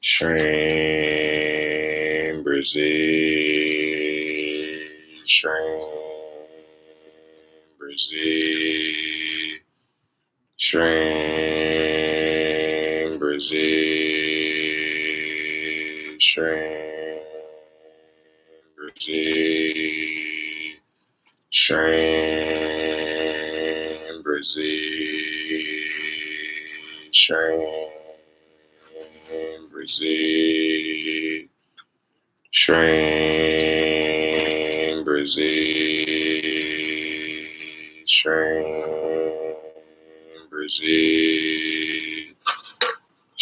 SHREEM BRZEE, SHREEM BRZEE, SHREEM BRZEE, SHREEM BRZEE, SHREEM BRZEE, SHREEM BRZEE, SHREEM BRZEE, SHREEM BRZEE,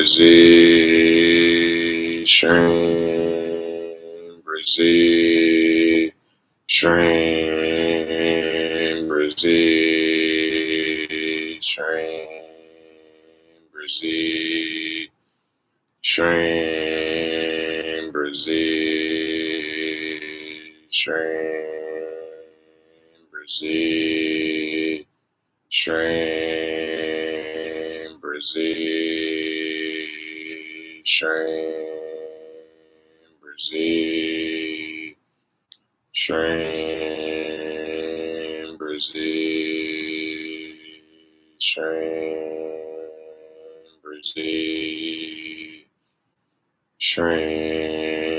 Brezee, SHREEM Brezee, SHREEM Brezee, SHREEM Brezee, SHREEM Brezee, SHREEM Brezee, SHREEM Brezee, SHREEM Brezee, SHREEM Brezee, SHREEM Brezee, SHREEM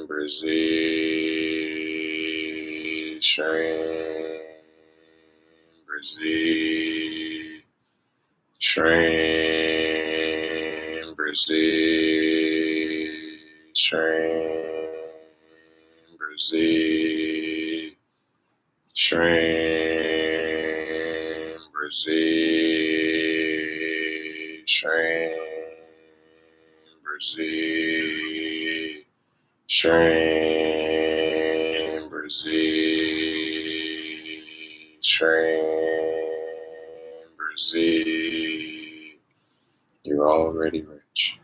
Brezee, SHREEM Brezee, SHREEM Brezee, SHREEM Brezee, SHREEM Brezee, SHREEM Brezee, SHREEM Brezee, SHREEM Brezee. You're already rich.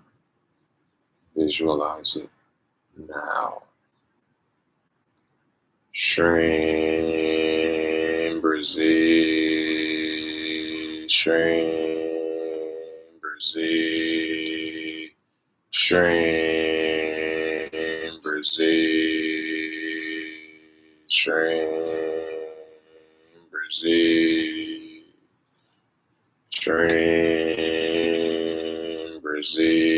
Visualize it now. SHREEM Brezee, SHREEM Brezee, SHREEM Brezee, SHREEM Brezee, SHREEM Brezee,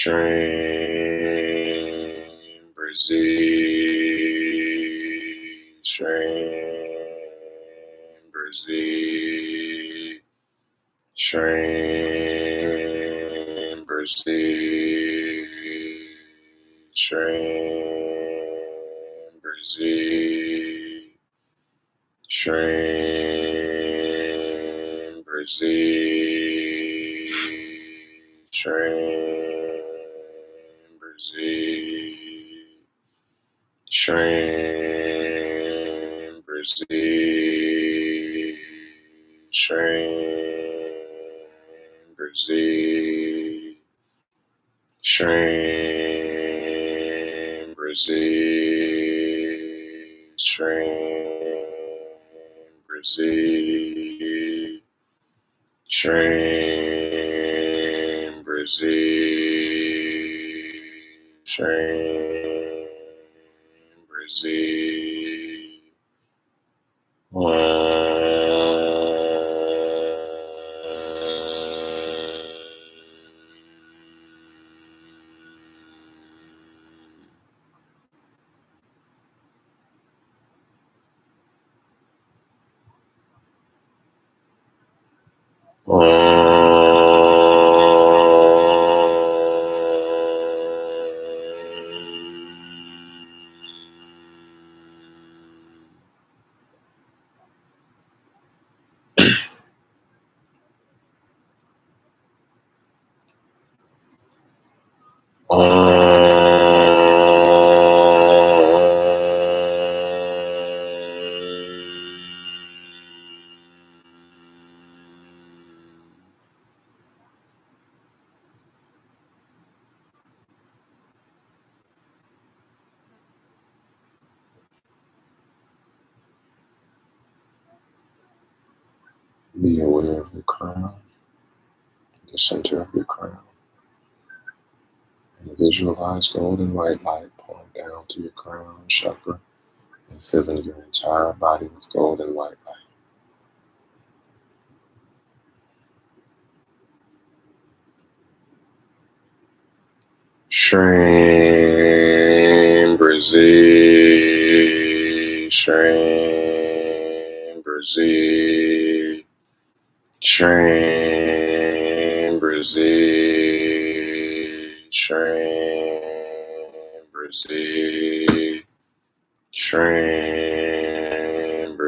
SHREEM Brezee, SHREEM Brezee, SHREEM Brezee, SHREEM Brezee, SHREEM Brezee, SHREEM Brezee, SHREEM Brezee, SHREEM Brezee, SHREEM Brezee, SHREEM Brezee, SHREEM Brezee, SHREEM Brezee, SHREEM Brezee. Be aware of your crown, the center of your crown, and visualize golden white light pouring down to your crown chakra and filling your entire body with golden white light. SHREEM Brezee, SHREEM Brezee, SHREEM Brezee, SHREEM Brezee, SHREEM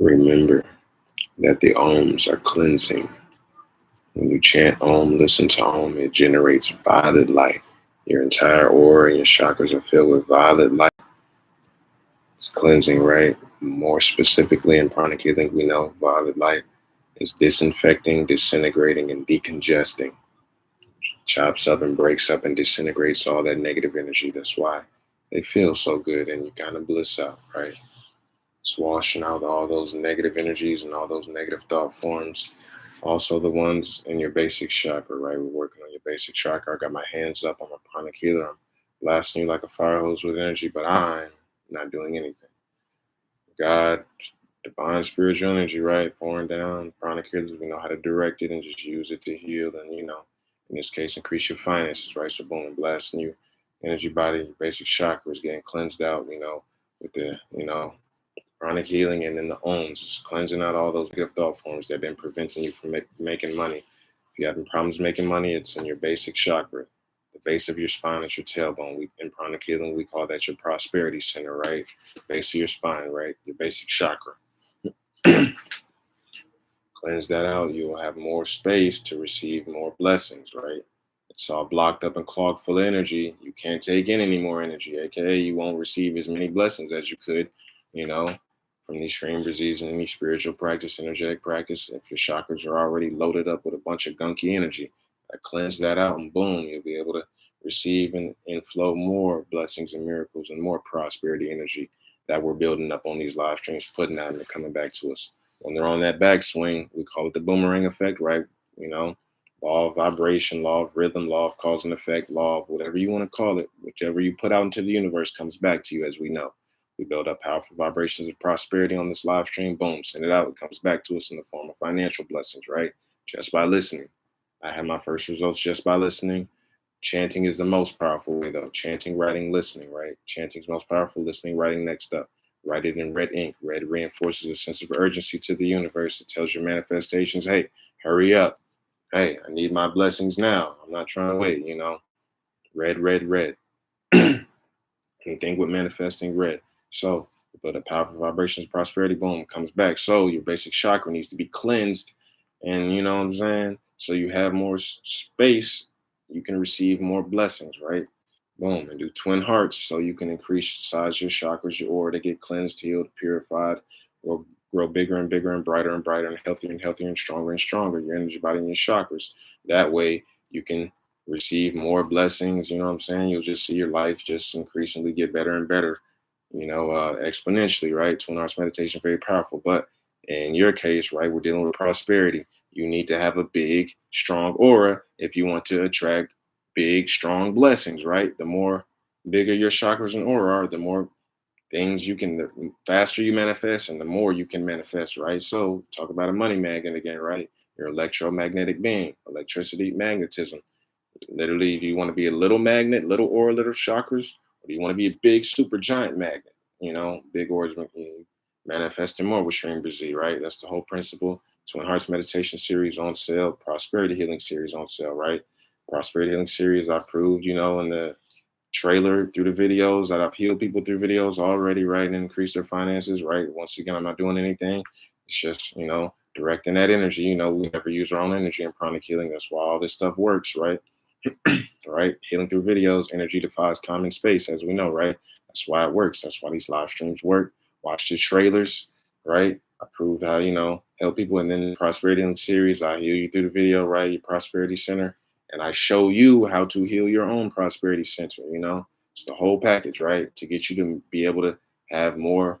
Remember that the ohms are cleansing. When you chant Om, listen to Om, it generates violet light. Your entire aura and your chakras are filled with violet light. It's cleansing, right? More specifically in pranic healing, we know violet light is disinfecting, disintegrating, and decongesting. Chops up and breaks up and disintegrates all that negative energy. That's why they feel so good and you kind of bliss out, right? It's washing out all those negative energies and all those negative thought forms. Also, the ones in your basic chakra, right? We're working on your basic chakra. I got my hands up. I'm a pranic healer. I'm blasting you like a fire hose with energy, but I'm not doing anything. God, divine spiritual energy, right? Pouring down. Pranic healers, we know how to direct it and just use it to heal. And, in this case, increase your finances, right? So, boom, blasting you. Energy body, your basic chakra is getting cleansed out, with the, chronic healing, and then the ohms, is cleansing out all those negative thought forms that have been preventing you from making money. If you're having problems making money, it's in your basic chakra, the base of your spine is your tailbone. In pranic healing, we call that your prosperity center, right? Base of your spine, right? Your basic chakra. Cleanse that out, you will have more space to receive more blessings, right? It's all blocked up and clogged full of energy. You can't take in any more energy, aka you won't receive as many blessings as you could, you know, from these SHREEM BRZEEs and any spiritual practice, energetic practice. If your chakras are already loaded up with a bunch of gunky energy, I cleanse that out and boom, you'll be able to receive and inflow more blessings and miracles and more prosperity energy that we're building up on these live streams, putting out and coming back to us. When they're on that backswing, we call it the boomerang effect, right? Law of vibration, law of rhythm, law of cause and effect, law of whatever you want to call it, whichever you put out into the universe comes back to you, as we know. We build up powerful vibrations of prosperity on this live stream, boom, send it out, it comes back to us in the form of financial blessings, right? Just by listening. I had my first results just by listening. Chanting is the most powerful way, though. Chanting, writing, listening, right? Chanting is most powerful, listening, writing next up. Write it in red ink. Red reinforces a sense of urgency to the universe. It tells your manifestations, hey, hurry up. Hey, I need my blessings now. I'm not trying to wait, Red, red, red. Anything with manifesting red. So, but the powerful vibrations, prosperity, boom, comes back. So your basic chakra needs to be cleansed. And you know what I'm saying? So you have more space, you can receive more blessings, right? Boom, and do twin hearts so you can increase the size of your chakras, your aura to get cleansed, healed, purified, or grow bigger and bigger and brighter and healthier and stronger, your energy body and your chakras. That way you can receive more blessings. You know what I'm saying? You'll just see your life just increasingly get better and better, exponentially, right? Twin hearts meditation, very powerful. But in your case, right, we're dealing with prosperity. You need to have a big, strong aura if you want to attract big, strong blessings, right? The more bigger your chakras and aura are, the more things the faster you manifest and the more you can manifest, right? So talk about a money magnet again, right? Your electromagnetic being, electricity, magnetism. Literally, do you want to be a little magnet, little aura, little chakras, or do you want to be a big, super giant magnet? Big auras, manifesting more with SHREEM BRZEE, right? That's the whole principle. Twin Hearts Meditation Series on sale, Prosperity Healing Series on sale, right? Prosperity Healing Series, I proved, in the trailer through the videos that I've healed people through videos already, right? And increase their finances, right? Once again, I'm not doing anything. It's just, directing that energy. We never use our own energy in pranic healing. That's why all this stuff works, right? Right? Healing through videos, energy defies time and space, as we know, right? That's why it works. That's why these live streams work. Watch the trailers, right? I proved how, help people. And then the Prosperity Healing Series, I heal you through the video, right? Your Prosperity Center. And I show you how to heal your own Prosperity Center, It's the whole package, right? To get you to be able to have more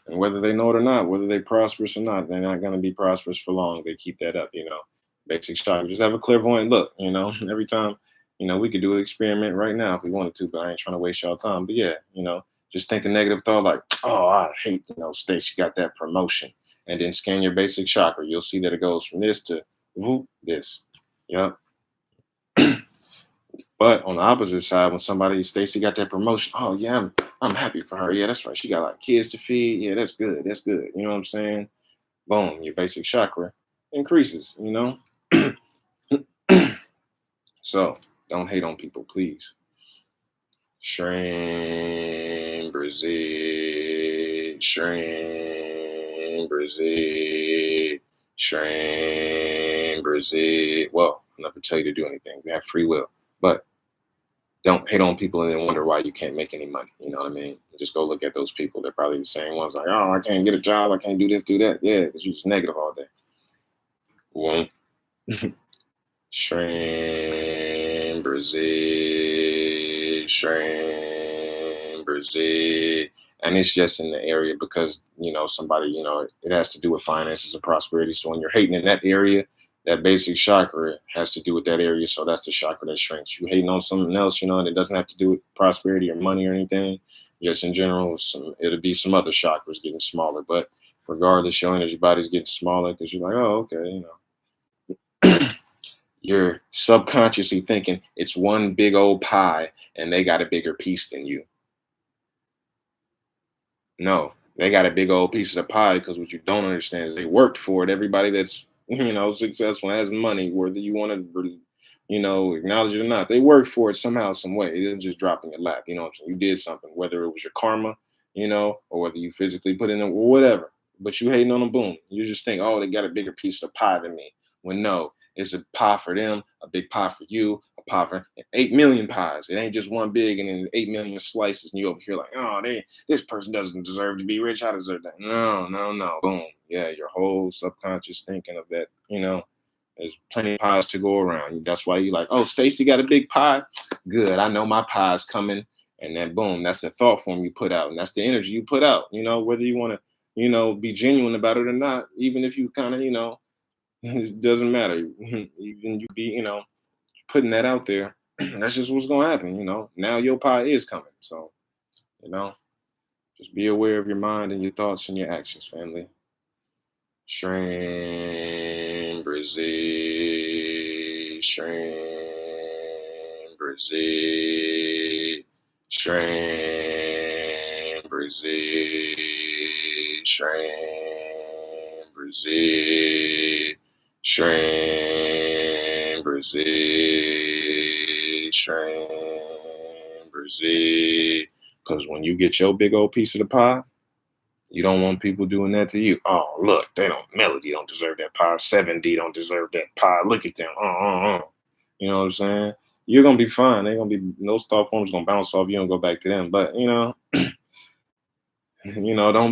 And whether they know it or not, whether they prosperous or not, they're not going to be prosperous for long. They keep that up, Basic chakra. Just have a clairvoyant look, every time, we could do an experiment right now if we wanted to, but I ain't trying to waste y'all time. But yeah, just think a negative thought like, oh, I hate, Stacy got that promotion. And then scan your basic chakra. You'll see that it goes from this to whoop, this. Yep. But on the opposite side, when somebody Stacy got that promotion, oh yeah, I'm happy for her. Yeah, that's right. She got like kids to feed. Yeah, that's good. That's good. You know what I'm saying? Boom, your basic chakra increases. So don't hate on people, please. SHREEM BRZEE, SHREEM BRZEE, SHREEM BRZEE. Well, I'm not to tell you to do anything. We have free will, but don't hate on people and then wonder why you can't make any money. You know what I mean? Just go look at those people. They're probably the same ones like, oh, I can't get a job. I can't do this, do that. Yeah, because you're just negative all day. One. SHREEM BRZEE, SHREEM BRZEE. And it's just in the area because, somebody, it has to do with finances and prosperity. So when you're hating in that area, that basic chakra has to do with that area. So that's the chakra that shrinks. You hating on something else, and it doesn't have to do with prosperity or money or anything. Just in general, it'll be some other chakras getting smaller. But regardless, your energy body's getting smaller because you're like, oh, okay, You're subconsciously thinking it's one big old pie and they got a bigger piece than you. No, they got a big old piece of the pie because what you don't understand is they worked for it. Everybody that's, successful and has money, whether you want to, acknowledge it or not, they worked for it somehow, some way. It didn't just drop in your lap. You know what I'm saying? You did something, whether it was your karma, or whether you physically put in it or whatever. But you hating on them, boom. You just think, oh, they got a bigger piece of pie than me. When no, it's a pie for them, a big pie for you, a pie for 8 million pies. It ain't just one big and then 8 million slices. And you over here like, oh, this person doesn't deserve to be rich. I deserve that. No, no, no. Boom. Yeah, your whole subconscious thinking of that, there's plenty of pies to go around. That's why you like, oh, Stacy got a big pie. Good. I know my pie's coming. And then boom, that's the thought form you put out. And that's the energy you put out, whether you want to, be genuine about it or not, even if you kind of, it doesn't matter. Even you be, putting that out there. That's just what's gonna happen, Now your pie is coming. So, just be aware of your mind and your thoughts and your actions, family. SHREEM BRZEE, SHREEM BRZEE, SHREEM BRZEE, SHREEM BRZEE, SHREEM BRZEE, SHREEM BRZEE. Because when you get your big old piece of the pie, you don't want people doing that to you. Oh, look, Melody don't deserve that pie. 7D don't deserve that pie. Look at them. You know what I'm saying? You're going to be fine. Those thought forms going to bounce off you and go back to them. But, don't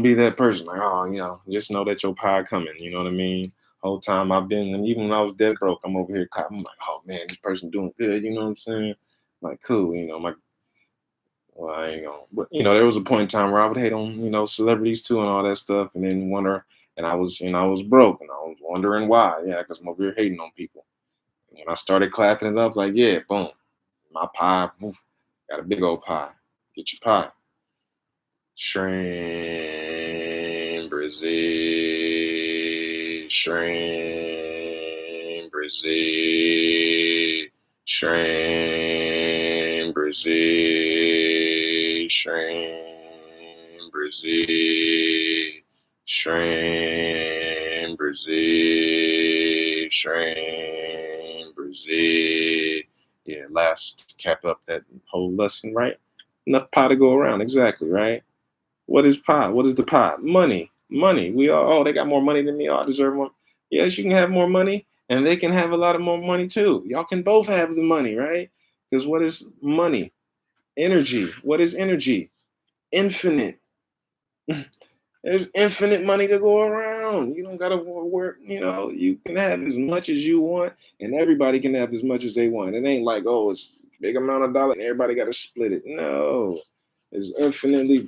be that person. Like, oh, just know that your pie coming. You know what I mean? Whole time I've been, and even when I was dead broke, I'm over here. I'm like, oh, man, this person doing good. You know what I'm saying? Like, cool. Well, I ain't gonna, but there was a point in time where I would hate on, celebrities too and all that stuff, and then wonder, and I was broke, and I was wondering why. Yeah, because I'm over here hating on people. And when I started clapping it up, like, yeah, boom, my pie, woof, got a big old pie. Get your pie. SHREEM BRZEE, SHREEM BRZEE, SHREEM BRZEE, SHREEM BRZEE, SHREEM BRZEE, SHREEM BRZEE. Yeah, last cap up that whole lesson, right? Enough pie to go around, exactly, right? What is pie? What is the pie? Money. Money. We all, oh, they got more money than me. Oh, I deserve more. Yes, you can have more money, and they can have a lot of more money too. Y'all can both have the money, right? Because what is money? Energy. What is energy? Infinite. There's infinite money to go around. You don't gotta work, you can have as much as you want, and everybody can have as much as they want. It ain't like, oh, it's a big amount of dollars and everybody gotta split it. No. It's infinitely,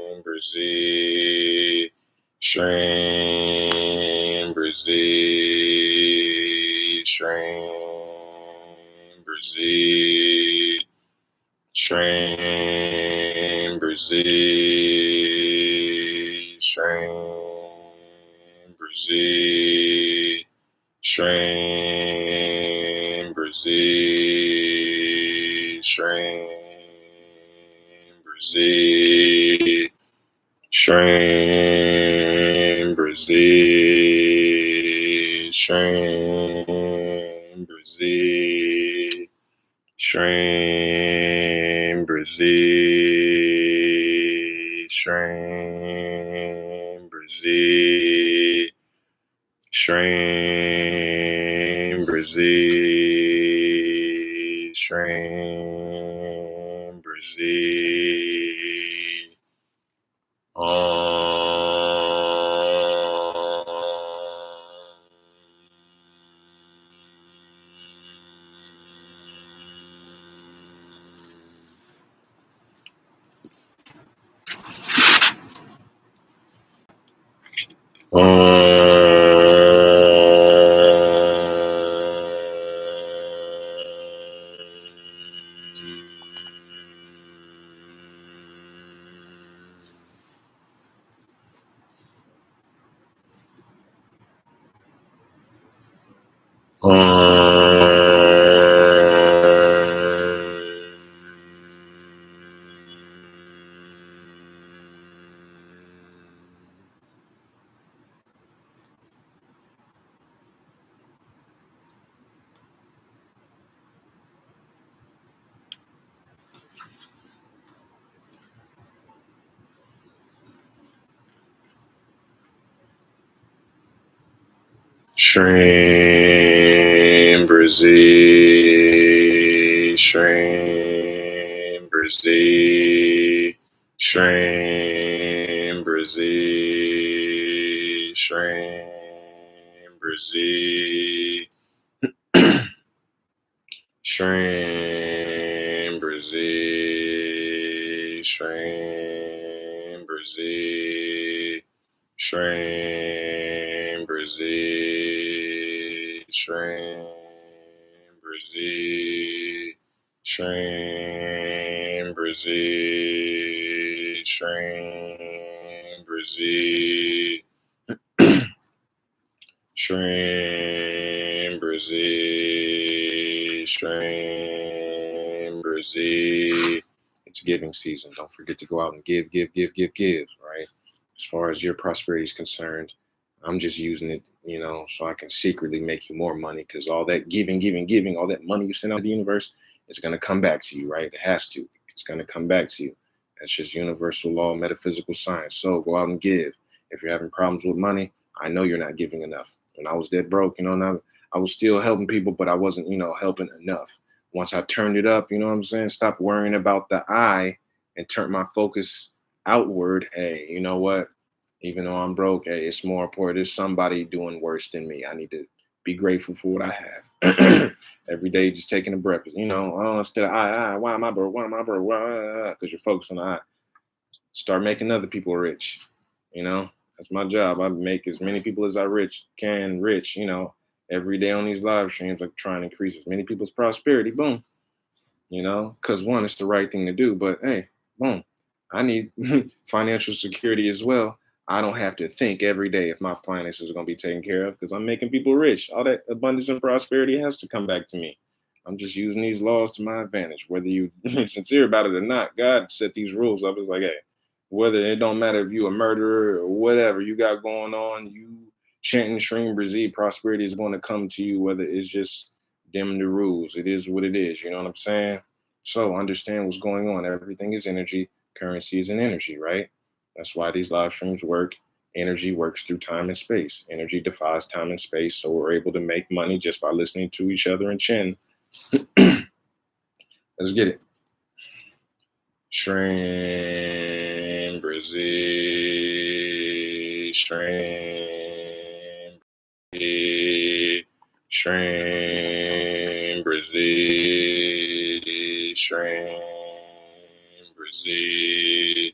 Brezee, SHREEM Brezee, SHREEM Brezee, SHREEM Brezee, SHREEM Brezee, SHREEM Brezee, SHREEM Brezee, SHREEM Brezee, SHREEM Brezee, SHREEM Brezee, SHREEM Brezee, SHREEM Brezee, SHREEM Brezee. SHREEM Brezee, SHREEM Brezee, SHREEM Brezee, SHREEM Brezee, SHREEM Brezee, SHREEM Brezee, SHREEM Brezee, SHREEM Brezee, SHREEM Brezee, SHREEM Brezee, SHREEM Brezee, SHREEM Brezee. It's giving season. Don't forget to go out and give, right? As far as your prosperity is concerned, I'm just using it, so I can secretly make you more money, because all that giving, all that money you send out to the universe, it's going to come back to you, right? It has to. It's going to come back to you. That's just universal law, metaphysical science. So go out and give. If you're having problems with money, I know you're not giving enough. When I was dead broke, and I was still helping people, but I wasn't, helping enough. Once I turned it up, stop worrying about the I and turn my focus outward. Hey, you know what? Even though I'm broke, hey, it's more important. There's somebody doing worse than me. I need to be grateful for what I have. Every day, just taking a breath. Instead of why am I broke? Why am I broke? Because you're focused on the I. Start making other people rich. That's my job. I make as many people as I can rich, every day on these live streams, like trying to increase as many people's prosperity. Boom. Because one, it's the right thing to do. But hey, boom. I need financial security as well. I don't have to think every day if my finances are going to be taken care of, because I'm making people rich. All that abundance and prosperity has to come back to me. I'm just using these laws to my advantage. Whether you sincere about it or not, God set these rules up. It's like, hey, whether it don't matter if you a murderer or whatever you got going on, you chanting SHREEM Brezee, prosperity is going to come to you, whether it's just dim the rules. It is what it is. You know what I'm saying? So understand what's going on. Everything is energy. Currency is an energy, right? That's why these live streams work. Energy works through time and space. Energy defies time and space. So we're able to make money just by listening to each other and chin. Let's get it. SHREEM Brezee, SHREEM Brezee, SHREEM Brezee, SHREEM Brezee.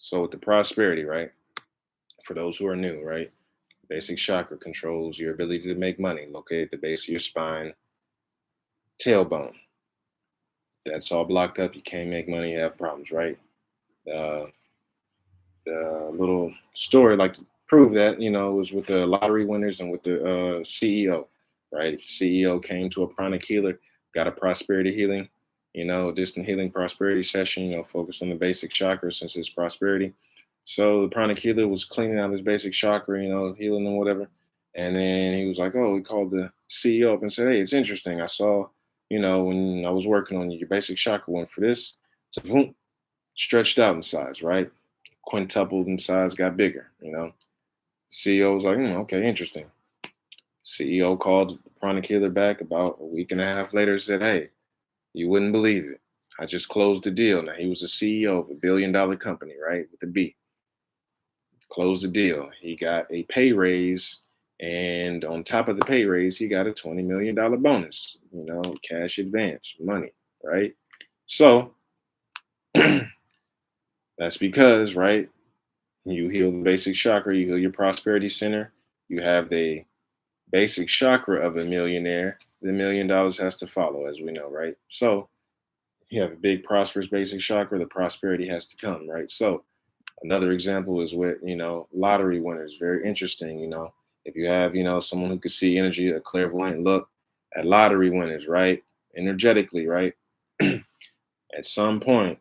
So with the prosperity, right? For those who are new, right? Basic chakra controls your ability to make money, located at the base of your spine, tailbone. That's all blocked up. You can't make money, you have problems, right? Uh, the little story like to prove that was with the lottery winners and with the CEO, right? CEO came to a pranic healer, got a prosperity healing, distant healing prosperity session, focused on the basic chakra since it's prosperity. So the pranic healer was cleaning out his basic chakra, healing and whatever. And then he was like, oh, he called the CEO up and said, hey, it's interesting. I saw, when I was working on you, your basic chakra went for this. So boom, stretched out in size, right? Quintupled in size, got bigger. CEO was like, okay, interesting. CEO called the chronic healer back about a week and a half later and said, hey, you wouldn't believe it. I just closed the deal. Now he was a CEO of $1 billion company, right? With a B. Closed the deal. He got a pay raise. And on top of the pay raise, he got a $20 million bonus, cash advance, money, right? So that's because, right? You heal the basic chakra, you heal your prosperity center. You have the basic chakra of a millionaire. The $1 million has to follow, as we know, right? So you have a big prosperous basic chakra, the prosperity has to come, right? So another example is with, lottery winners. Very interesting, if you have, someone who could see energy, a clairvoyant look at lottery winners, right? Energetically, right? At some point,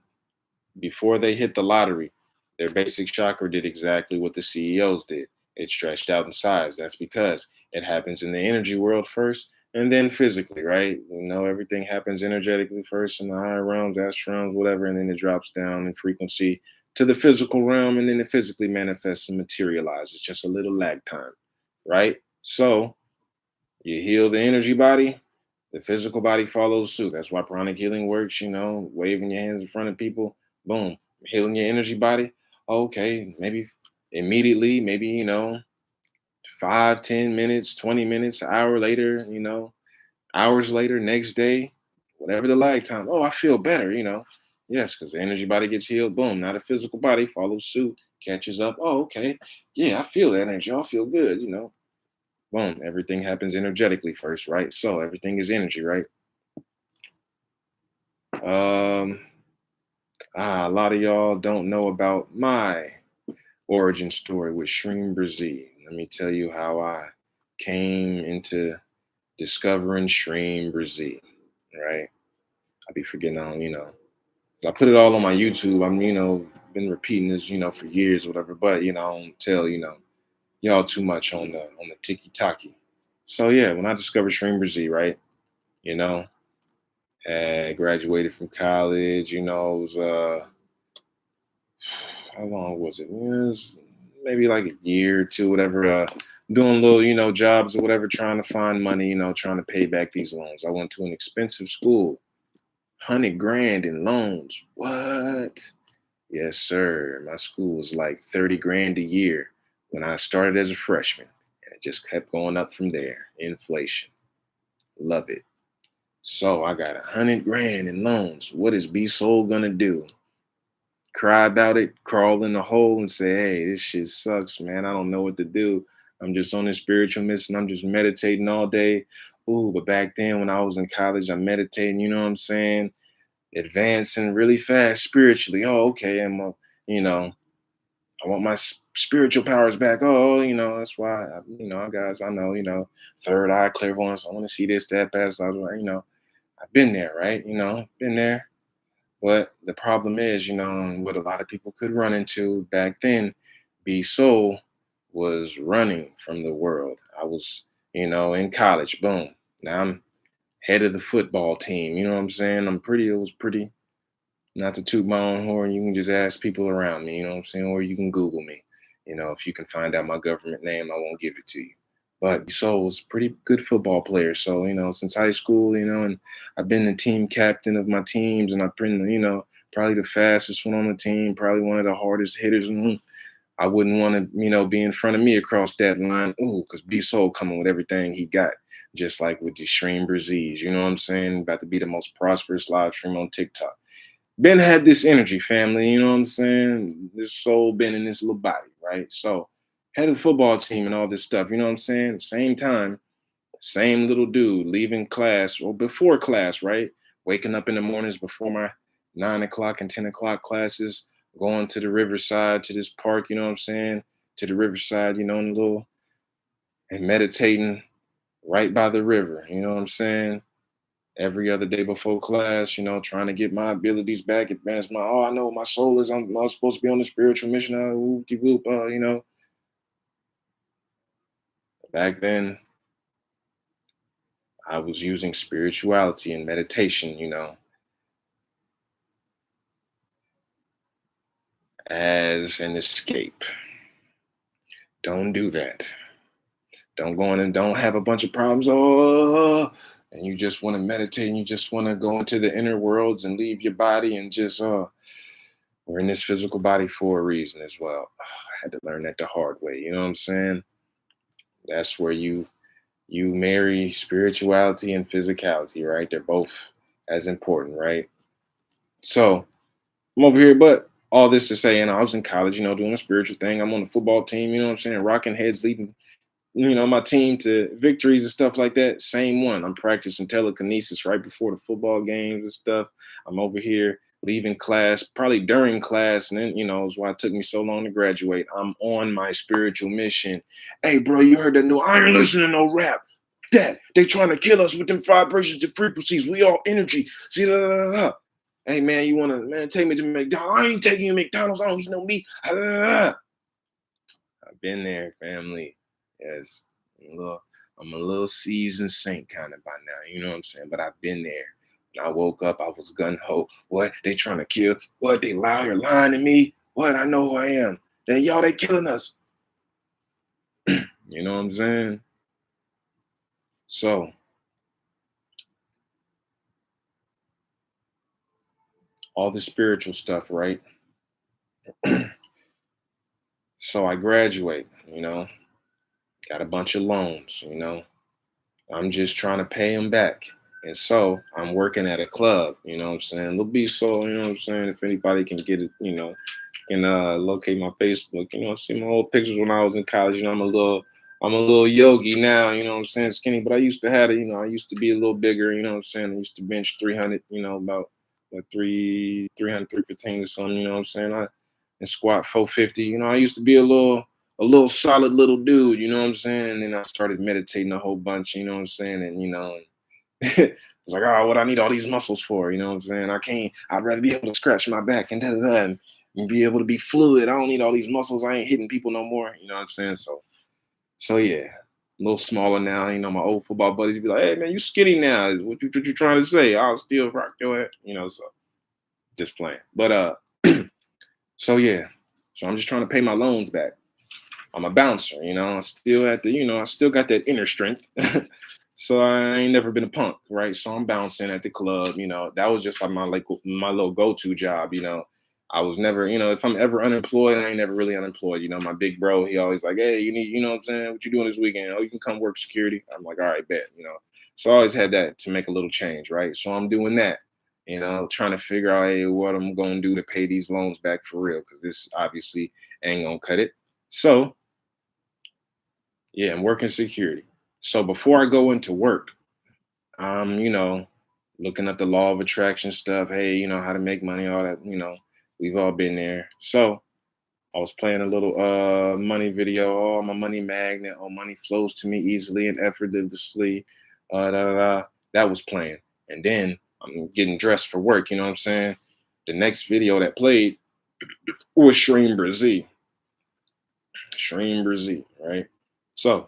before they hit the lottery, their basic chakra did exactly what the CEOs did. It stretched out in size. That's because it happens in the energy world first and then physically, right? Everything happens energetically first in the higher realms, astral realms, whatever, and then it drops down in frequency to the physical realm and then it physically manifests and materializes. Just a little lag time, right? So you heal the energy body, the physical body follows suit. That's why pranic healing works, waving your hands in front of people, boom, healing your energy body. Okay, maybe immediately, maybe, 5, 10 minutes, 20 minutes, an hour later, hours later, next day, whatever the lag time. Oh, I feel better, Yes, because the energy body gets healed, boom. Now the physical body follows suit, catches up. Oh, okay. Yeah, I feel that energy. I feel good, boom, everything happens energetically first, right? So everything is energy, right? Um, a lot of y'all don't know about my origin story with SHREEM BRZEE. Let me tell you how I came into discovering SHREEM BRZEE, right? I be forgetting on, I put it all on my YouTube. I'm, been repeating this, for years, or whatever. But I don't tell, y'all too much on the tiki taki. So yeah, when I discovered SHREEM BRZEE, right? You know, had graduated from college. It was how long was it? It was maybe like a year or two, whatever. Doing little, jobs or whatever, trying to find money, trying to pay back these loans. I went to an expensive school, 100 grand in loans. What? Yes, sir. My school was like 30 grand a year when I started as a freshman. And it just kept going up from there. Inflation. Love it. So I got 100 grand in loans. What is B Soul gonna do? Cry about it, crawl in the hole and say, hey, this shit sucks, man. I don't know what to do. I'm just on this spiritual mission. I'm just meditating all day. Ooh, but back then when I was in college, I'm meditating, you know what I'm saying? Advancing really fast spiritually. Oh, okay. You know, I want my spiritual powers back. Oh, that's why, guys, I know, third eye clairvoyance. I want to see this, that, past. I was like, I've been there, right? Been there. But the problem is, what a lot of people could run into back then, B Soul was running from the world. I was, in college, boom. Now I'm head of the football team. You know what I'm saying? It was pretty, not to toot my own horn. You can just ask people around me, you know what I'm saying? Or you can Google me. If you can find out my government name, I won't give it to you. But B Soul was a pretty good football player. So, since high school, and I've been the team captain of my teams and I've been, probably the fastest one on the team, probably one of the hardest hitters. I wouldn't want to, be in front of me across that line. Ooh, because B Soul coming with everything he got, just like with the SHREEM BRZEEs. You know what I'm saying? About to be the most prosperous live stream on TikTok. been had this energy, family. You know what I'm saying? This soul been in this little body, right? So head of the football team and all this stuff. You know what I'm saying? Same time, same little dude leaving class or before class, right? Waking up in the mornings before my 9 o'clock and 10 o'clock classes, going to the riverside to this park. You know what I'm saying? To the riverside, in the little and meditating right by the river. You know what I'm saying? Every other day before class, trying to get my abilities back, advance my, I know what my soul is. I'm supposed to be on the spiritual mission. Whoop-de-whoop, back then I was using spirituality and meditation, as an escape. Don't do that. Don't go in and don't have a bunch of problems. Oh, and you just want to meditate and you just want to go into the inner worlds and leave your body and just, we're in this physical body for a reason as well. I had to learn that the hard way. You know what I'm saying? That's where you marry spirituality and physicality, right? They're both as important, right? So I'm over here, but all this to say, and I was in college, doing a spiritual thing. I'm on the football team, you know what I'm saying? Rocking heads, leading, my team to victories and stuff like that. Same one. I'm practicing telekinesis right before the football games and stuff. I'm over here leaving class, probably during class, and then, is why it took me so long to graduate. I'm on my spiritual mission. Hey, bro, you heard that new? I ain't listening to no rap. That they trying to kill us with them vibrations and frequencies. We all energy. See, da, da, da, da. Hey, man, you want to, man, take me to McDonald's? I ain't taking you to McDonald's. I don't eat no meat. Da, da, da, da. I've been there, family. Yes, I'm a little seasoned saint kind of by now. You know what I'm saying? But I've been there. When I woke up, I was gun ho. What? They trying to kill? What? They lying to me? What? I know who I am. Then y'all, they killing us. You know what I'm saying? So all the spiritual stuff, right? So I graduate, got a bunch of loans, I'm just trying to pay them back. And so I'm working at a club, you know what I'm saying? Little B Soul, you know what I'm saying? If anybody can get it, can locate my Facebook, see my old pictures when I was in college. I'm a little yogi now, you know what I'm saying? Skinny, but I used to have it, I used to be a little bigger, you know what I'm saying? I used to bench 300, about what 300, 315 or something, you know what I'm saying? And squat 450. I used to be a little solid little dude, you know what I'm saying? And then I started meditating a whole bunch, you know what I'm saying? And it's like, oh, what I need all these muscles for, you know what I'm saying? I'd rather be able to scratch my back and da da da and be able to be fluid. I don't need all these muscles. I ain't hitting people no more, you know what I'm saying? So yeah, a little smaller now. My old football buddies be like, hey man, you skinny now. What you trying to say? I'll still rock your head, so just playing. But so yeah. So I'm just trying to pay my loans back. I'm a bouncer, I still at the, I still got that inner strength. So I ain't never been a punk, right? So I'm bouncing at the club, that was just like my little go-to job, I was never, if I'm ever unemployed, I ain't never really unemployed. My big bro, he always like, hey, you need, you know what I'm saying? What you doing this weekend? Oh, you can come work security. I'm like, all right, bet. So I always had that to make a little change, right? So I'm doing that, trying to figure out, hey, what I'm gonna do to pay these loans back for real, because this obviously ain't gonna cut it. So yeah, I'm working security. So before I go into work, I'm, looking at the law of attraction stuff. Hey, how to make money, all that, we've all been there. So I was playing a little money video. Oh, I'm a money magnet. Oh, money flows to me easily and effortlessly. Da, da, da. That was playing. And then I'm getting dressed for work, you know what I'm saying? The next video that played was SHREEM BRZEE. SHREEM BRZEE, right? So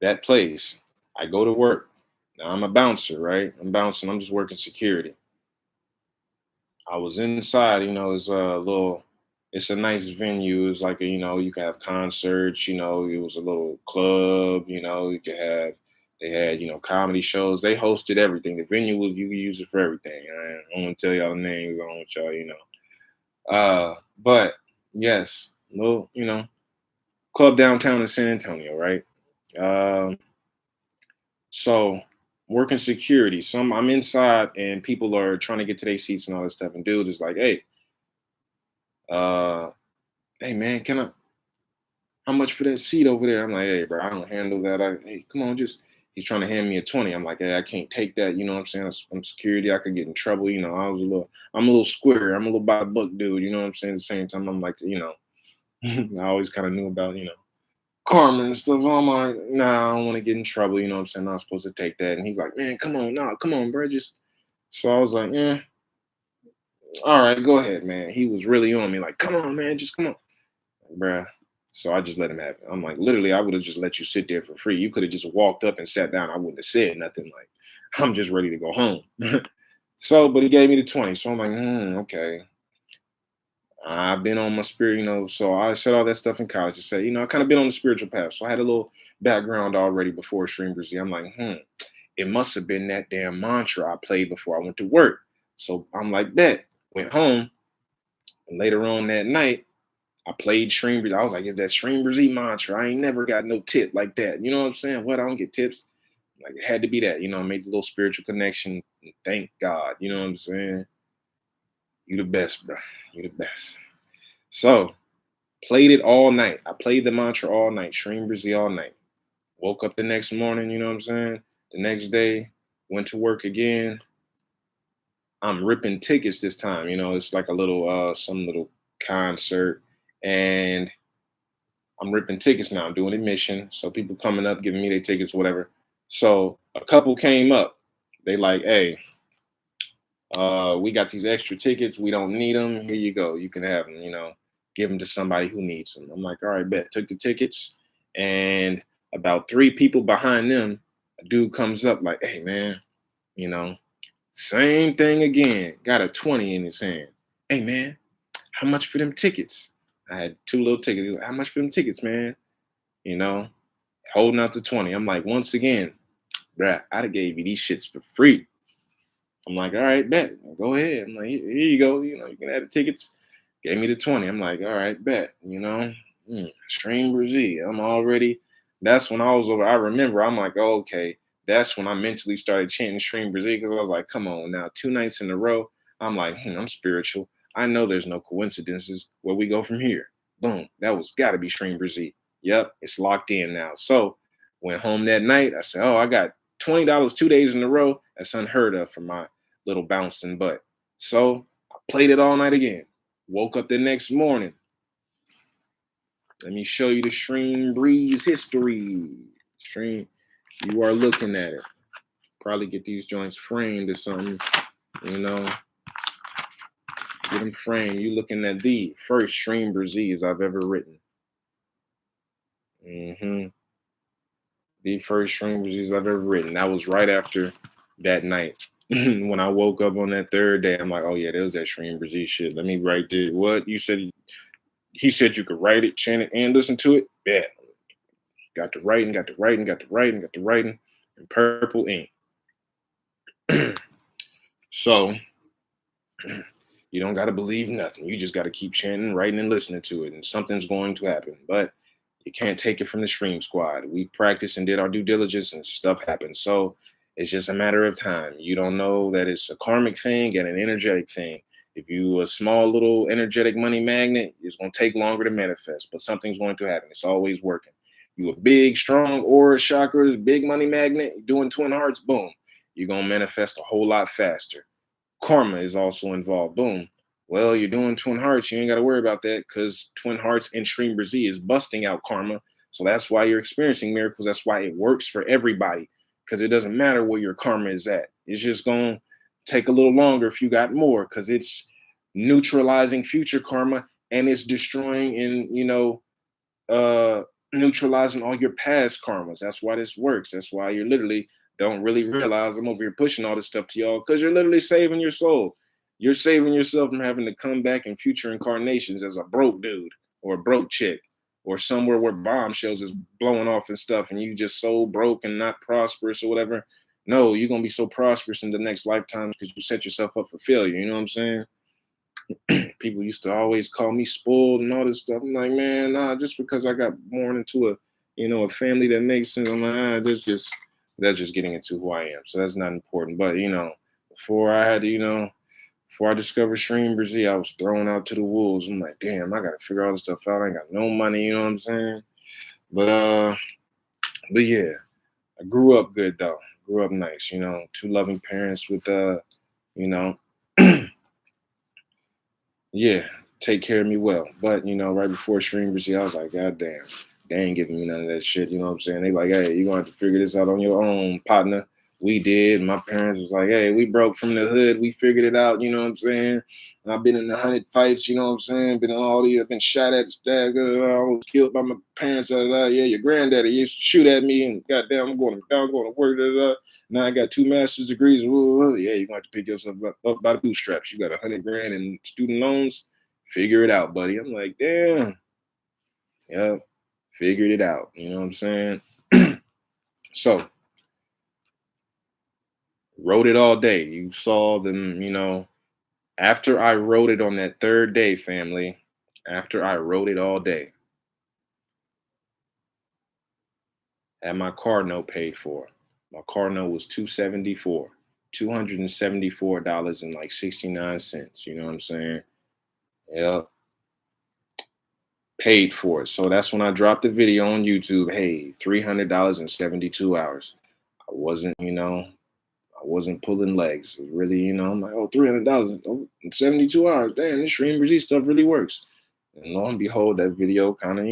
that plays. I go to work. Now I'm a bouncer, right? I'm bouncing. I'm just working security. I was inside, it's a nice venue. It's like, you can have concerts, it was a little club, you could have, they had, comedy shows. They hosted everything. The venue was, you could use it for everything. I don't want to tell y'all the names. I don't want y'all, but yes, little, club downtown in San Antonio, right? Um, so working security. I'm inside and people are trying to get to their seats and all this stuff. And dude is like, uh, hey man, can I how much for that seat over there? I'm like, hey, bro, I don't handle that. Hey, come on, just he's trying to hand me a 20. I'm like, hey, I can't take that. You know what I'm saying? I'm security. I could get in trouble. I'm a little square. I'm a little by the book dude. You know what I'm saying? At the same time, I'm like, I always kind of knew about, karma and stuff. I'm like, nah, I don't want to get in trouble. You know what I'm saying? I'm not supposed to take that. And he's like, man, come on, nah, come on, bro. So I was like, yeah, all right, go ahead, man. He was really on me, like, come on, man, just come on, bruh. So I just let him have it. I'm like, literally, I would have just let you sit there for free. You could have just walked up and sat down. I wouldn't have said nothing. Like, I'm just ready to go home. So, but he gave me the 20. So I'm like, okay. I've been on my spirit, so I said all that stuff in college. I said, I kind of been on the spiritual path. So I had a little background already before SHREEM BRZEE. I'm like, it must have been that damn mantra I played before I went to work. So I'm like, bet. Went home. And later on that night, I played SHREEM BRZEE. I was like, is that SHREEM BRZEE mantra? I ain't never got no tip like that. You know what I'm saying? What? I don't get tips. Like, it had to be that. I made the little spiritual connection. Thank God. You know what I'm saying? You the best, bro. You the best. So, played it all night. I played the mantra all night, SHREEM BRZEE all night. Woke up the next morning, you know what I'm saying? The next day, went to work again. I'm ripping tickets this time, it's like a little some little concert. And I'm ripping tickets now. I'm doing admission. So people coming up, giving me their tickets, whatever. So a couple came up. They like, hey, we got these extra tickets. We don't need them. Here you go. You can have them, give them to somebody who needs them. I'm like, all right, bet. Took the tickets. And about three people behind them, a dude comes up like, hey, man, you know, same thing again. Got a 20 in his hand. Hey, man, how much for them tickets? I had two little tickets. He was like, how much for them tickets, man? You know, holding out to 20. I'm like, once again, bruh, I'd have gave you these shits for free. I'm like, all right, bet. Go ahead. I'm like, here you go. You can add the tickets. Gave me the 20. I'm like, all right, bet. SHREEM BRZEE. That's when I was over. I remember, I'm like, oh, okay. That's when I mentally started chanting SHREEM BRZEE because I was like, come on now, 2 nights in a row. I'm like, I'm spiritual. I know there's no coincidences. Where we go from here? Boom. That was got to be SHREEM BRZEE. Yep, it's locked in now. So went home that night. I said, oh, I got $20 2 days in a row. That's unheard of for my little bouncing butt. So I played it all night again. Woke up the next morning. Let me show you the SHREEM BRZEE history. SHREEM, you are looking at it. Probably get these joints framed or something, Get them framed. You looking at the first SHREEM BRZEEs I've ever written. The first SHREEM BRZEEs I've ever written. That was right after that night. When I woke up on that third day, I'm like, oh yeah, there was that SHREEM BRZEE shit. Let me write this. What you said? He said you could write it, chant it, and listen to it. Yeah, got the writing, got the writing, got the writing, got the writing, in purple ink. So you don't got to believe nothing. You just got to keep chanting, writing, and listening to it, and something's going to happen. But you can't take it from the SHREEM Squad. We've practiced and did our due diligence, and stuff happens. So it's just a matter of time. You don't know that it's a karmic thing and an energetic thing. If you a small little energetic money magnet, it's going to take longer to manifest, but something's going to happen. It's always working. You a big, strong aura chakras, big money magnet, doing twin hearts, boom. You're going to manifest a whole lot faster. Karma is also involved. Boom. Well, you're doing twin hearts. You ain't got to worry about that because twin hearts and SHREEM BRZEE is busting out karma. So that's why you're experiencing miracles. That's why it works for everybody because it doesn't matter where your karma is at. It's just going to take a little longer if you got more because it's neutralizing future karma and it's destroying and, neutralizing all your past karmas. That's why this works. That's why you're literally don't really realize I'm over here pushing all this stuff to y'all because you're literally saving your soul. You're saving yourself from having to come back in future incarnations as a broke dude or a broke chick or somewhere where bombshells is blowing off and stuff and you just so broke and not prosperous or whatever. No, you're going to be so prosperous in the next lifetime because you set yourself up for failure. You know what I'm saying? People used to always call me spoiled and all this stuff. I'm like, man, nah, just because I got born into a family that makes sense. I'm like, this just That's just getting into who I am. So that's not important. But before I had to, before I discovered Shreen Brzee, I was thrown out to the wolves. I'm like, damn, I gotta figure all this stuff out. I ain't got no money, you know what I'm saying? But but yeah, I grew up good though. Grew up nice, two loving parents with you know, yeah, take care of me well. But right before Shreen Brzee, I was like, God damn, they ain't giving me none of that shit. You know what I'm saying? They like, hey, you gonna have to figure this out on your own, partner. We did. My parents was like, hey, we broke from the hood. We figured it out. You know what I'm saying? And I've been in 100 fights. You know what I'm saying? Been in all these. I've been shot at, stabbed, almost killed by my parents. Yeah, your granddaddy used to shoot at me, and goddamn, I'm going to work. Now I got 2 master's degrees. Yeah, you're going to have to pick yourself up by the bootstraps. You got 100 grand in student loans. Figure it out, buddy. I'm like, damn. Yeah, figured it out. You know what I'm saying? So, wrote it all day. You saw them, after I wrote it on that third day, family, after I wrote it all day, had my car note paid for. My car note was 274. $274 and like 69 cents. You know what I'm saying? Yeah, paid for it. So that's when I dropped the video on YouTube. Hey, $300 in 72 hours. I wasn't, I wasn't pulling legs. It really, I'm like, oh, $300 in 72 hours. Damn, this Shreem Brzee stuff really works. And lo and behold, that video kind of,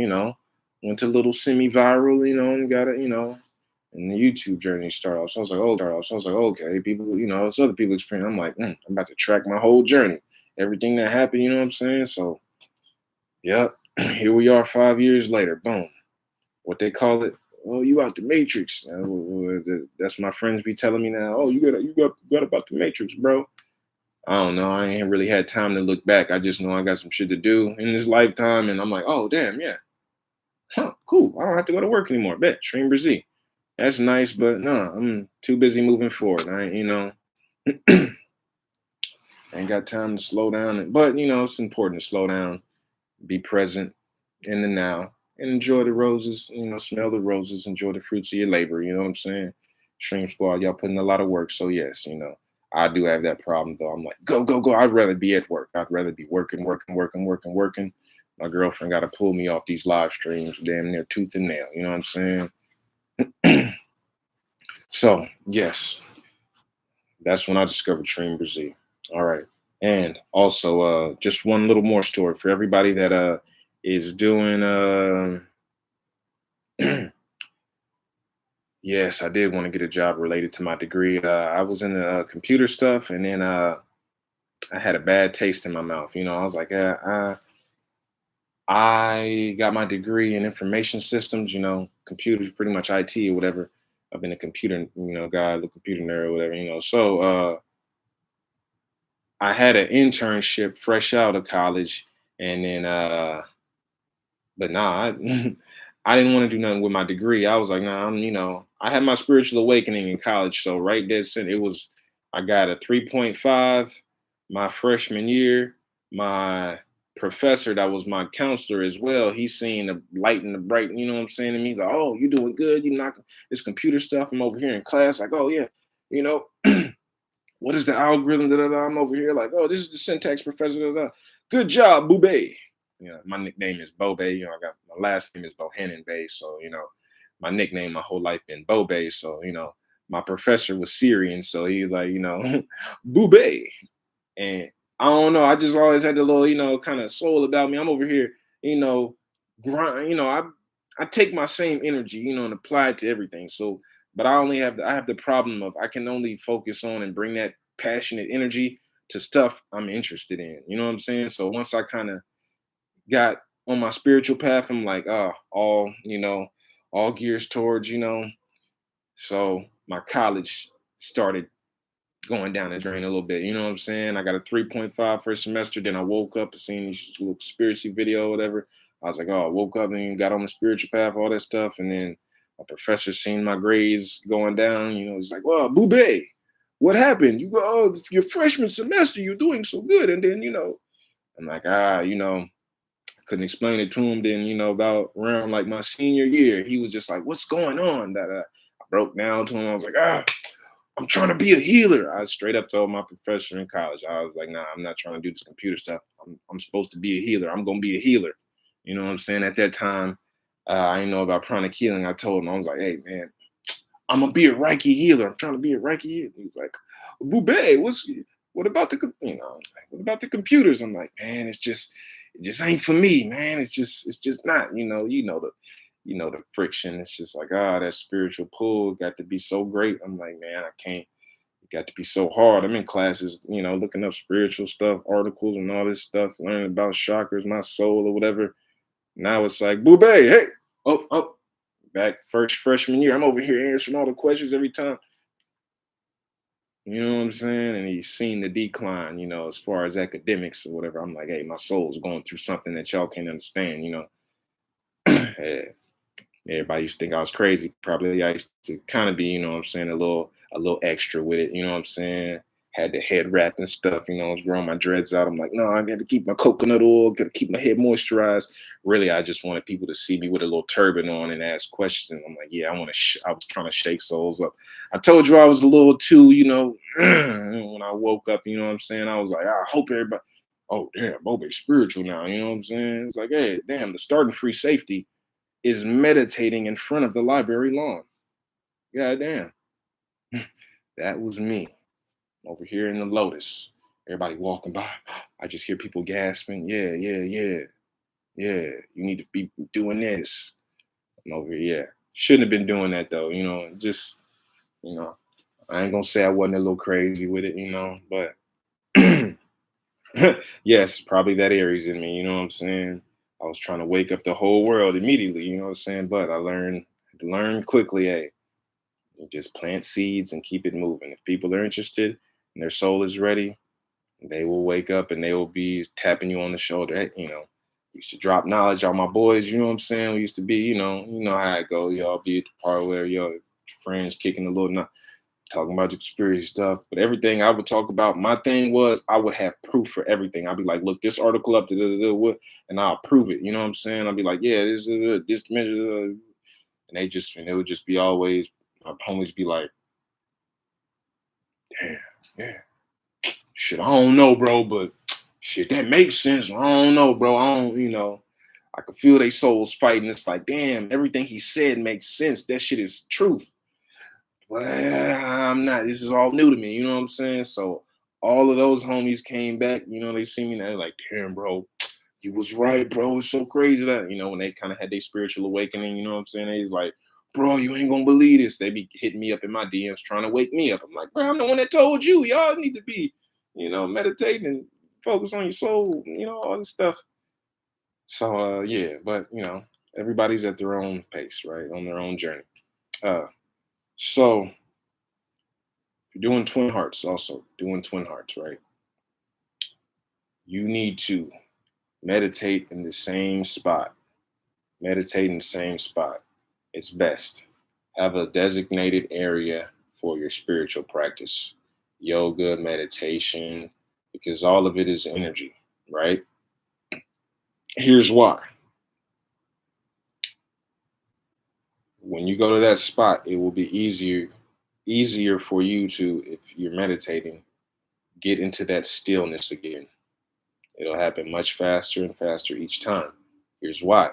went to a little semi-viral, and got it, and the YouTube journey started off. So I was like, okay, people, it's other people experience. I'm like, I'm about to track my whole journey, everything that happened, you know what I'm saying? So, yep, here we are 5 years later. Boom. What they call it? Oh, you out the matrix. That's my friends be telling me now. Oh, you got about the matrix, bro. I don't know. I ain't really had time to look back. I just know I got some shit to do in this lifetime, and I'm like, oh damn, yeah, cool. I don't have to go to work anymore. Bet Shreem Brzee. That's nice, but no, I'm too busy moving forward. I ain't, ain't got time to slow down. But it's important to slow down, be present in the now, and enjoy the roses. Smell the roses, enjoy the fruits of your labor. You know what I'm saying? Stream Squad, y'all putting a lot of work. So yes, I do have that problem though. I'm like, go, go, go. I'd rather be at work. I'd rather be working, working, working, working, working. My girlfriend got to pull me off these live streams, damn near tooth and nail. You know what I'm saying? So yes, that's when I discovered Shreem Brzee. All right. And also, just one little more story for everybody that is doing yes, I did want to get a job related to my degree. I was in the computer stuff, and then I had a bad taste in my mouth. I was like, I got my degree in information systems. Computers, pretty much IT or whatever. I've been a computer, guy, the computer nerd or whatever. So I had an internship fresh out of college, and then but nah, I didn't want to do nothing with my degree. I was like, nah, I had my spiritual awakening in college. So right there, it was, I got a 3.5 my freshman year. My professor, that was my counselor as well, he's seeing the light and the bright, you know what I'm saying? And he's like, oh, you doing good. You knock this computer stuff. I'm over here in class. Like, oh yeah, you know, what is the algorithm? Da, da, da. I'm over here like, oh, this is the syntax professor. Da, da. Good job, Boobay. My nickname is Bobe. I got my last name is Bohannon Bay. So, my nickname my whole life been Bobe. So, my professor was Syrian. So he's like, Boobay. And I don't know. I just always had the little, kind of soul about me. I'm over here, grind, I take my same energy, and apply it to everything. So, but I have the problem of I can only focus on and bring that passionate energy to stuff I'm interested in. You know what I'm saying? So once I kind of got on my spiritual path, I'm like, all gears towards, so my college started going down the drain a little bit. You know what I'm saying? I got a 3.5 first semester. Then I woke up and seen this little conspiracy video or whatever. I was like, oh, I woke up and got on the spiritual path, all that stuff. And then my professor seen my grades going down. He's like, well, Boobay, what happened? You go, oh, your freshman semester, you're doing so good. And then, I'm like, couldn't explain it to him. Then, about around like my senior year, he was just like, what's going on? That broke down to him. I was like, I'm trying to be a healer. I straight up told my professor in college, I was like, nah, I'm not trying to do this computer stuff. I'm supposed to be a healer. I'm going to be a healer. You know what I'm saying? At that time, I didn't know about pranic healing. I told him, I was like, hey, man, I'm going to be a Reiki healer. I'm trying to be a Reiki healer. He's like, Bube, what about what about the computers? I'm like, man, it just ain't for me, man. It's just not, the friction. It's just like, that spiritual pull got to be so great. I'm like, man, I can't. It got to be so hard. I'm in classes, looking up spiritual stuff, articles and all this stuff, learning about chakras, my soul or whatever. Now it's like, Bube, hey, oh, back first freshman year, I'm over here answering all the questions every time. You know what I'm saying? And he's seen the decline, as far as academics or whatever. I'm like, hey, my soul's going through something that y'all can't understand, Yeah. Everybody used to think I was crazy. Probably I used to kind of be, a little extra with it, you know what I'm saying? Had the head wrap and stuff, I was growing my dreads out. I'm like, no, I got to keep my coconut oil, got to keep my head moisturized. Really, I just wanted people to see me with a little turban on and ask questions. And I'm like, yeah, I was trying to shake souls up. I told you I was a little too, when I woke up, you know what I'm saying? I was like, I hope everybody, oh, damn, Bobe's spiritual now, you know what I'm saying? It's like, hey, damn, the starting free safety is meditating in front of the library lawn. God damn. That was me over here in the Lotus. Everybody walking by. I just hear people gasping. Yeah, yeah, yeah. Yeah. You need to be doing this. I'm over here. Yeah. Shouldn't have been doing that though. Just, you know, I ain't gonna say I wasn't a little crazy with it, but yes, probably that Aries in me, you know what I'm saying? I was trying to wake up the whole world immediately, you know what I'm saying? But I learned quickly, hey, you just plant seeds and keep it moving. If people are interested and their soul is ready, they will wake up and they will be tapping you on the shoulder. Hey, used to drop knowledge on my boys, you know what I'm saying? We used to be, how it go. Y'all be at the part where your friends kicking a little talking about the conspiracy stuff, but everything I would talk about, my thing was I would have proof for everything. I'd be like, look, this article up, and I'll prove it. You know what I'm saying? I'd be like, yeah, this measure, and it would just be always, my homies be like, damn, yeah, shit, I don't know, bro, but shit, that makes sense. I don't know, bro. I don't, I could feel they souls fighting. It's like, damn, everything he said makes sense. That shit is truth. Well, I'm not. This is all new to me. You know what I'm saying? So all of those homies came back. They see me and they're like, "Damn, bro, you was right, bro. It's so crazy that when they kind of had their spiritual awakening. You know what I'm saying? They was like, bro, you ain't gonna believe this. They be hitting me up in my DMs trying to wake me up. I'm like, bro, I'm the one that told you. Y'all need to be, meditating and focus on your soul. All this stuff. So yeah, but everybody's at their own pace, right? On their own journey. So you're doing twin hearts, also doing twin hearts, right? You need to meditate in the same spot. Meditate in the same spot. It's best. Have a designated area for your spiritual practice, yoga, meditation, because all of it is energy, right? Here's why. When you go to that spot, it will be easier for you to, if you're meditating, get into that stillness again. It'll happen much faster and faster each time. Here's why.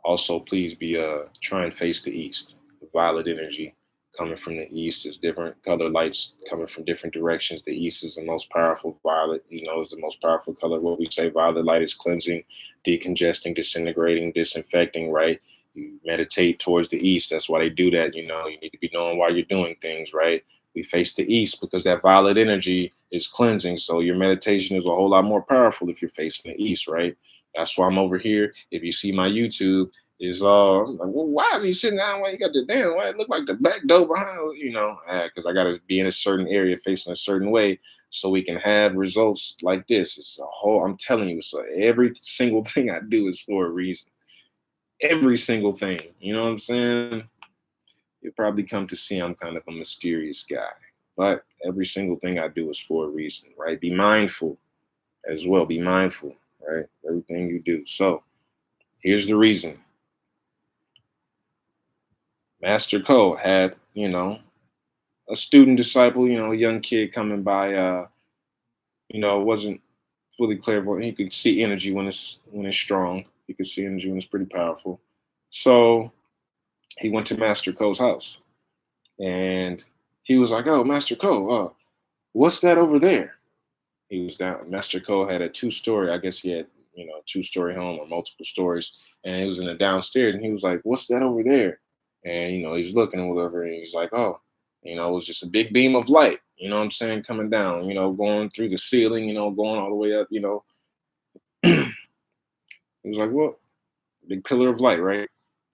Also, please be try and face the east. The violet energy coming from the east is different. Color lights coming from different directions. The east is the most powerful. Violet, is the most powerful color. What we say, violet light is cleansing, decongesting, disintegrating, disinfecting. Right? You meditate towards the east. That's why they do that. You need to be knowing why you're doing things. Right? We face the east because that violet energy is cleansing. So your meditation is a whole lot more powerful if you're facing the east. Right? That's why I'm over here. If you see my YouTube, is I'm like, well, why is he sitting down? Why you got the damn? Why it look like the back door behind? Because I got to be in a certain area, facing a certain way, so we can have results like this. It's a whole. I'm telling you, so every single thing I do is for a reason. Every single thing. You know what I'm saying? You'll probably come to see I'm kind of a mysterious guy, but every single thing I do is for a reason, right? Be mindful as well. Be mindful, right? Everything you do. So here's the reason. Master Ko had, a student disciple, a young kid coming by, wasn't fully clairvoyant. He could see energy when it's strong. He could see energy when it's pretty powerful. So he went to Master Ko's house and he was like, "Oh, Master Ko, what's that over there?" He was down. Master Ko had a two-story. I guess he had, two-story home or multiple stories, and he was in the downstairs. And he was like, "What's that over there?" And he's looking or whatever, and he's like, "Oh, it was just a big beam of light. You know what I'm saying, coming down. Going through the ceiling. Going all the way up. He was like, "What? Big pillar of light, right?"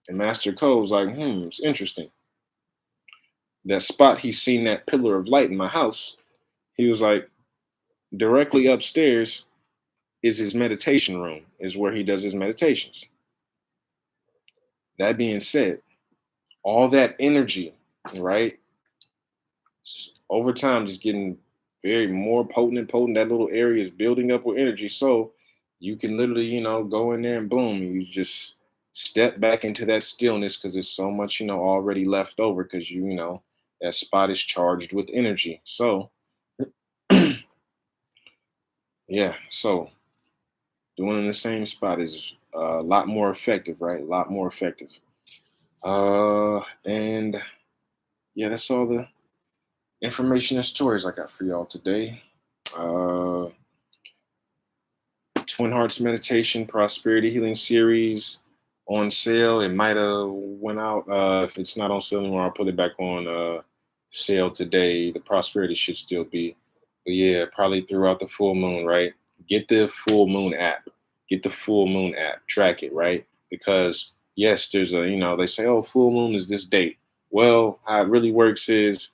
And Master Ko was like, "It's interesting. That spot he's seen that pillar of light in my house." He was like, "Directly upstairs is his meditation room, is where he does his meditations." That being said, all that energy, right, over time just getting very more potent and potent. That little area is building up with energy. So you can literally, go in there and boom, you just step back into that stillness because there's so much, already left over because that spot is charged with energy. So, yeah, so doing it in the same spot is a lot more effective, right? A lot more effective. And yeah, that's all the information and stories I got for y'all today. Uh, Twin Hearts Meditation Prosperity Healing Series on sale. It might have went out. If it's not on sale anymore, I'll put it back on sale today. The prosperity should still be. But yeah, probably throughout the full moon, right? Get the full moon app. Get the full moon app. Track it, right? Because yes, there's they say, oh, full moon is this date. Well, how it really works is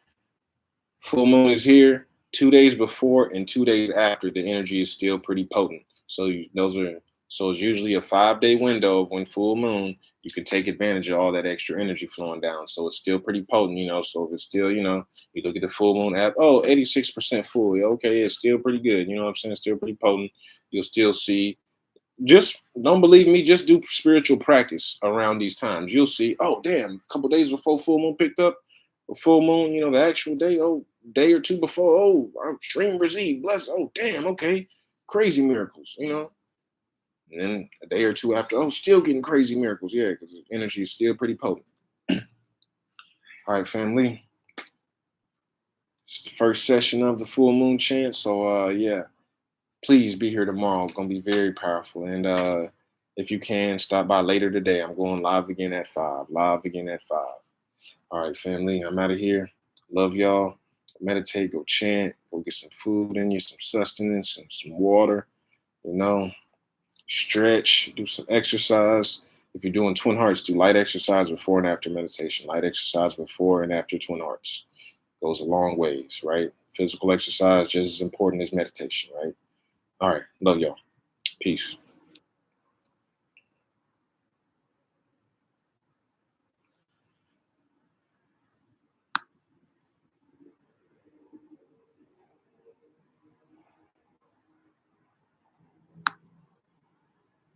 full moon is here 2 days before and 2 days after. The energy is still pretty potent. So it's usually a 5-day window of when full moon. You can take advantage of all that extra energy flowing down. So it's still pretty potent, So if it's still, you look at the full moon app, oh, 86% full. Yeah, okay, it's still pretty good. You know what I'm saying? It's still pretty potent. You'll still see. Just don't believe me. Just do spiritual practice around these times. You'll see. Oh, damn! A couple days before full moon picked up, a full moon. The actual day. Oh, day or two before. Oh, I'm SHREEM BRZEE. Bless. Oh, damn. Okay, crazy miracles. And then a day or two after. Oh, still getting crazy miracles. Yeah, because the energy is still pretty potent. All right, family. It's the first session of the full moon chant. So, yeah. Please be here tomorrow. It's gonna be very powerful. And if you can, stop by later today. I'm going live again at 5. Live again at 5. All right, family. I'm out of here. Love y'all. Meditate, go chant, go get some food in you, some sustenance, and some water. Stretch, do some exercise. If you're doing Twin Hearts, do light exercise before and after meditation. Light exercise before and after Twin Hearts. Goes a long ways, right? Physical exercise just as important as meditation, right? All right. Love y'all. Peace.